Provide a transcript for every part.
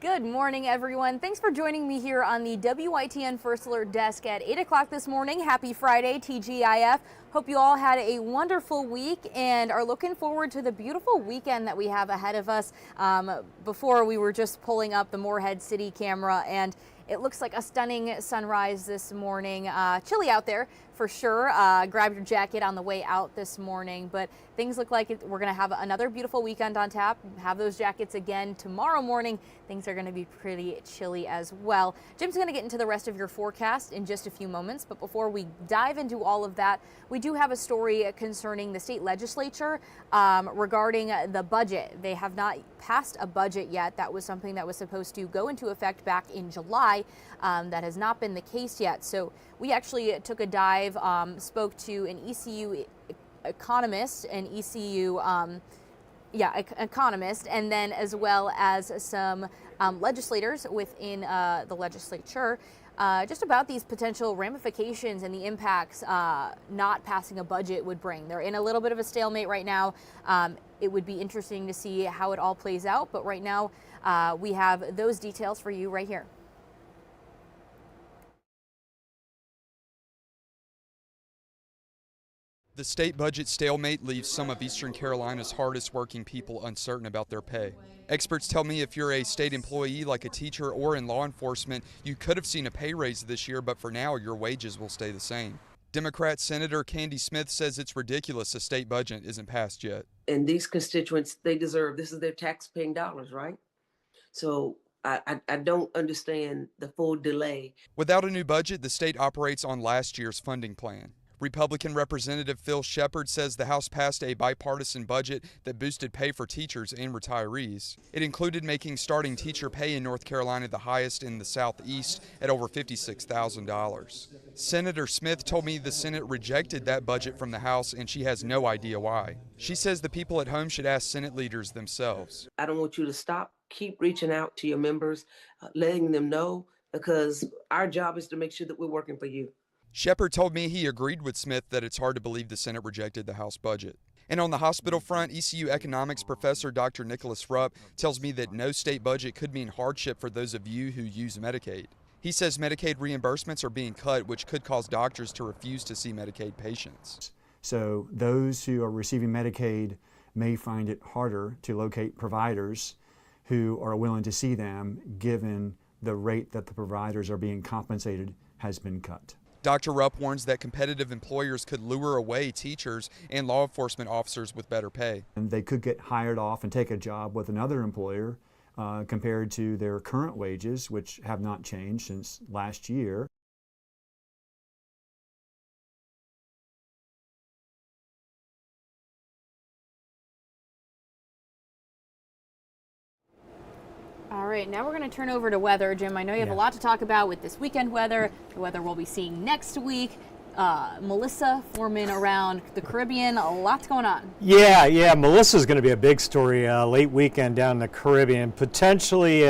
Good morning, everyone. Thanks for joining me here on the WITN First Alert Desk at 8 o'clock this morning. Happy Friday, TGIF. Hope you all had a wonderful week and are looking forward to the beautiful weekend that we have ahead of us. Before we were just pulling up the Morehead City camera, and it looks like a stunning sunrise this morning. Chilly out there for sure. Grab your jacket on the way out this morning, but things look like we're going to have another beautiful weekend on tap. Have those jackets again tomorrow morning. Things are going to be pretty chilly as well. Jim's going to get into the rest of your forecast in just a few moments, but before we dive into all of that, we do have a story concerning the state legislature regarding the budget. They have not passed a budget yet. That was something that was supposed to go into effect back in July. That has not been the case yet. So we actually took a dive, spoke to an ECU economist, economist, and then as well as some legislators within the legislature, just about these potential ramifications and the impacts not passing a budget would bring. They're in a little bit of a stalemate right now. It would be interesting to see how it all plays out, but right now we have those details for you right here. The state budget stalemate leaves some of Eastern Carolina's hardest working people uncertain about their pay. Experts tell me if you're a state employee like a teacher or in law enforcement, you could have seen a pay raise this year, but for now your wages will stay the same. Democrat Senator Candy Smith says it's ridiculous a state budget isn't passed yet. And these constituents, they deserve, this is their tax-paying dollars, right? So I don't understand the full delay. Without a new budget, the state operates on last year's funding plan. Republican Representative Phil Shepard says the House passed a bipartisan budget that boosted pay for teachers and retirees. It included making starting teacher pay in North Carolina the highest in the Southeast at over $56,000. Senator Smith told me the Senate rejected that budget from the House, and she has no idea why. She says the people at home should ask Senate leaders themselves. I don't want you to stop. Keep reaching out to your members, letting them know, because our job is to make sure that we're working for you. Shepard told me he agreed with Smith that it's hard to believe the Senate rejected the House budget. And on the hospital front, ECU economics professor Dr. Nicholas Rupp tells me that no state budget could mean hardship for those of you who use Medicaid. He says Medicaid reimbursements are being cut, which could cause doctors to refuse to see Medicaid patients. So those who are receiving Medicaid may find it harder to locate providers who are willing to see them, given the rate that the providers are being compensated has been cut. Dr. Rupp warns that competitive employers could lure away teachers and law enforcement officers with better pay. And they could get hired off and take a job with another employer compared to their current wages, which have not changed since last year. All right, now we're going to turn over to weather. Jim, I know you have a lot to talk about with this weekend weather, the weather we'll be seeing next week. Melissa forming around the Caribbean, a lot's going on. Yeah, Melissa's going to be a big story late weekend down in the Caribbean, potentially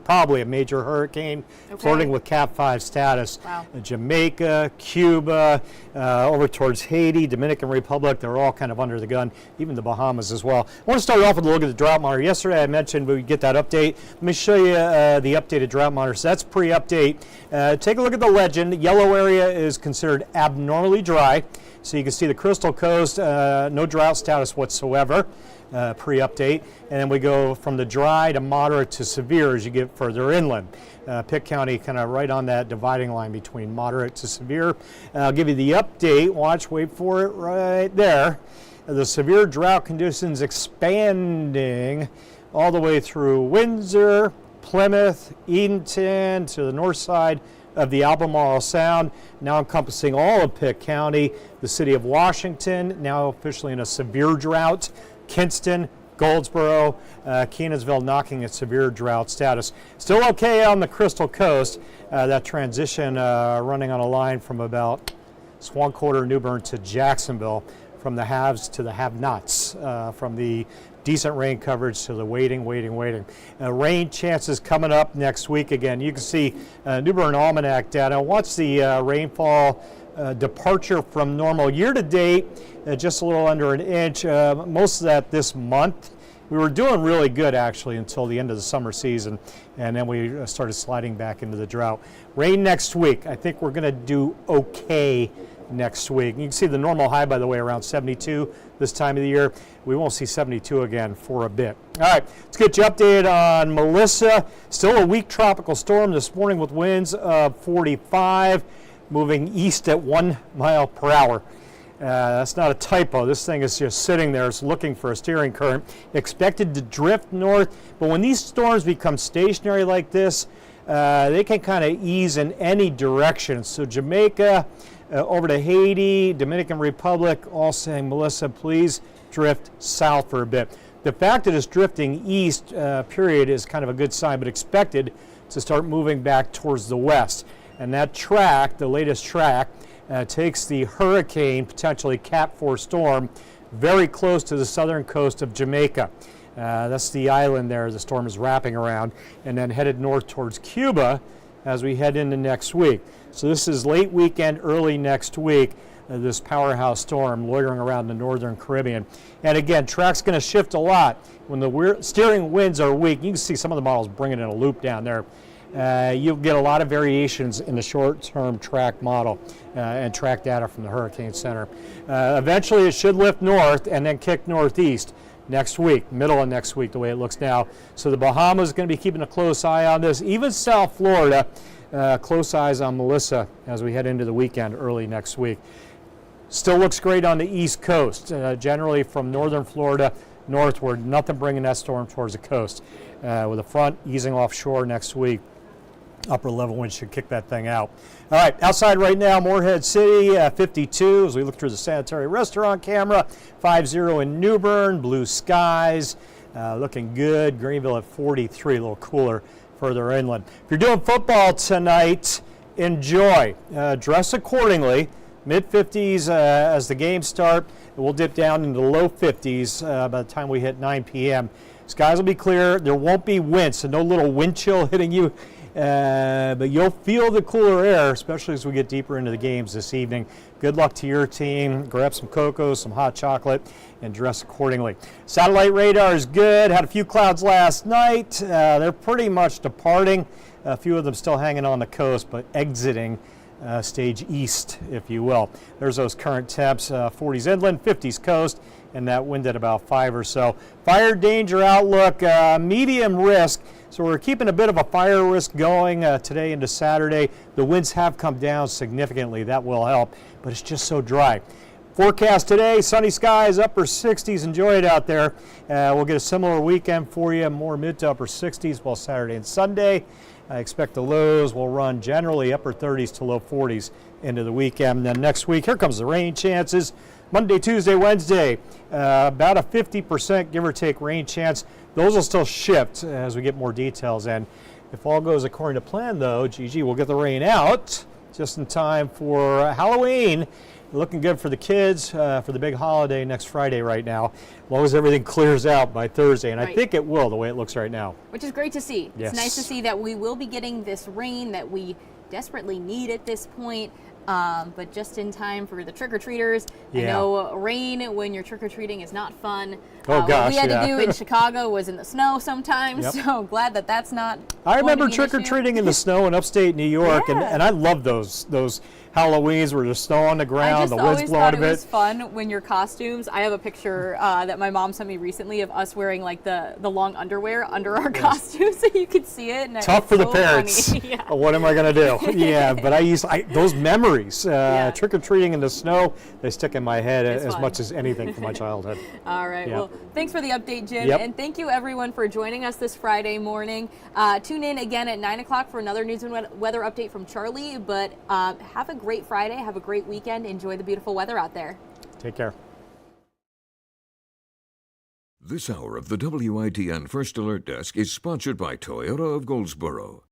probably a major hurricane, flirting with Cat 5 status. Wow. Jamaica, Cuba, over towards Haiti, Dominican Republic, they're all kind of under the gun, even the Bahamas as well. I want to start off with a look at the drought monitor. Yesterday I mentioned we would get that update. Let me show you the updated drought monitor. So that's pre-update. Take a look at the legend. Yellow area is considered abnormally dry. So you can see the Crystal Coast, no drought status whatsoever, pre-update. And then we go from the dry to moderate to severe as you get further inland. Pitt County kind of right on that dividing line between moderate to severe. I'll give you the update. Watch, wait for it right there. The severe drought conditions expanding all the way through Windsor, Plymouth, Edenton to the north side of the Albemarle Sound, now encompassing all of Pitt County, the city of Washington, now officially in a severe drought, Kinston, Goldsboro, Kenansville knocking at severe drought status. Still okay on the Crystal Coast, that transition running on a line from about Swanquarter, New Bern to Jacksonville, from the haves to the have-nots, from the decent rain coverage to the waiting. Rain chances coming up next week again. You can see New Bern Almanac data. What's the rainfall departure from normal? Year to date, just a little under an inch. Most of that this month. We were doing really good actually until the end of the summer season, and then we started sliding back into the drought. Rain next week. I think we're going to do okay next week. You can see the normal high, by the way, around 72 this time of the year. We won't see 72 again for a bit. All right, let's get you updated on Melissa. Still a weak tropical storm this morning with winds of 45, moving east at 1 mile per hour. That's not a typo. This thing is just sitting there. It's looking for a steering current. Expected to drift north, but when these storms become stationary like this, they can kind of ease in any direction. So Jamaica, over to Haiti, Dominican Republic, all saying, Melissa, please drift south for a bit. The fact that it's drifting east, period, is kind of a good sign, but expected to start moving back towards the west. And that track, the latest track, takes the hurricane, potentially Cat 4 storm, very close to the southern coast of Jamaica. That's the island there the storm is wrapping around, and then headed north towards Cuba as we head into next week. So this is late weekend, early next week, this powerhouse storm loitering around the northern Caribbean. And again, track's going to shift a lot. When the steering winds are weak, you can see some of the models bringing in a loop down there. You'll get a lot of variations in the short-term track model and track data from the Hurricane Center. Eventually it should lift north and then kick northeast next week, middle of next week, the way it looks now. So the Bahamas is going to be keeping a close eye on this. Even South Florida, close eyes on Melissa as we head into the weekend early next week. Still looks great on the East Coast, generally from northern Florida northward, nothing bringing that storm towards the coast. With the front easing offshore next week, upper level wind should kick that thing out. All right, outside right now, Morehead City, 52 as we look through the sanitary restaurant camera, 50 in New Bern, blue skies, looking good. Greenville at 43, a little cooler further inland. If you're doing football tonight, enjoy. Dress accordingly. Mid-50s as the games start. We'll dip down into the low 50s by the time we hit 9 p.m. Skies will be clear. There won't be wind, so no little wind chill hitting you. But you'll feel the cooler air, especially as we get deeper into the games this evening. Good luck to your team. Grab some cocoa, some hot chocolate, and dress accordingly. Satellite radar is good. Had a few clouds last night. They're pretty much departing. A few of them still hanging on the coast, but exiting stage east, if you will. There's those current temps, 40s inland, 50s coast, and that wind at about 5 or so. Fire danger outlook, medium risk. So we're keeping a bit of a fire risk going today into Saturday. The winds have come down significantly. That will help, but it's just so dry. Forecast today, sunny skies, upper 60s. Enjoy it out there. We'll get a similar weekend for you, more mid to upper 60s, while Saturday and Sunday. I expect the lows will run generally upper 30s to low 40s into the weekend. And then next week, here comes the rain chances. Monday, Tuesday, Wednesday, about a 50% give or take rain chance. Those will still shift as we get more details in. If all goes according to plan, though, Gigi will get the rain out just in time for Halloween. Looking good for the kids for the big holiday next Friday right now, as long as everything clears out by Thursday, and right. I think it will the way it looks right now. Which is great to see. Yes. It's nice to see that we will be getting this rain that we desperately need at this point. But just in time for the trick-or-treaters. Yeah. I know rain when you're trick-or-treating is not fun. Oh gosh, what we had to do in Chicago was in the snow sometimes, yep. So glad that that's not. I remember trick-or-treating in the snow in upstate New York, yeah. and I love those Halloweens where there's snow on the ground, the wind's blowing a bit. It was fun when your costumes. I have a picture that my mom sent me recently of us wearing like the long underwear under our costumes, so you could see it. And tough for the parents. Yeah. What am I going to do? Yeah, but those memories, yeah. Trick-or-treating in the snow, they stick in my head as much as anything from my childhood. All right. Yeah. Well, thanks for the update, Jim, yep. And thank you everyone for joining us this Friday morning. Tune in again at 9 o'clock for another news and weather update from Charlie. But have a great Friday. Have a great weekend. Enjoy the beautiful weather out there. Take care. This hour of the WITN First Alert Desk is sponsored by Toyota of Goldsboro.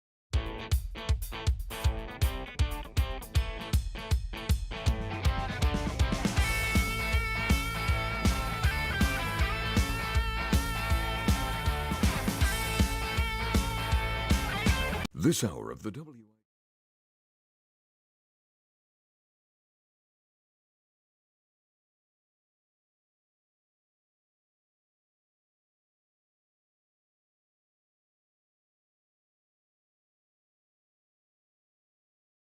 This hour of the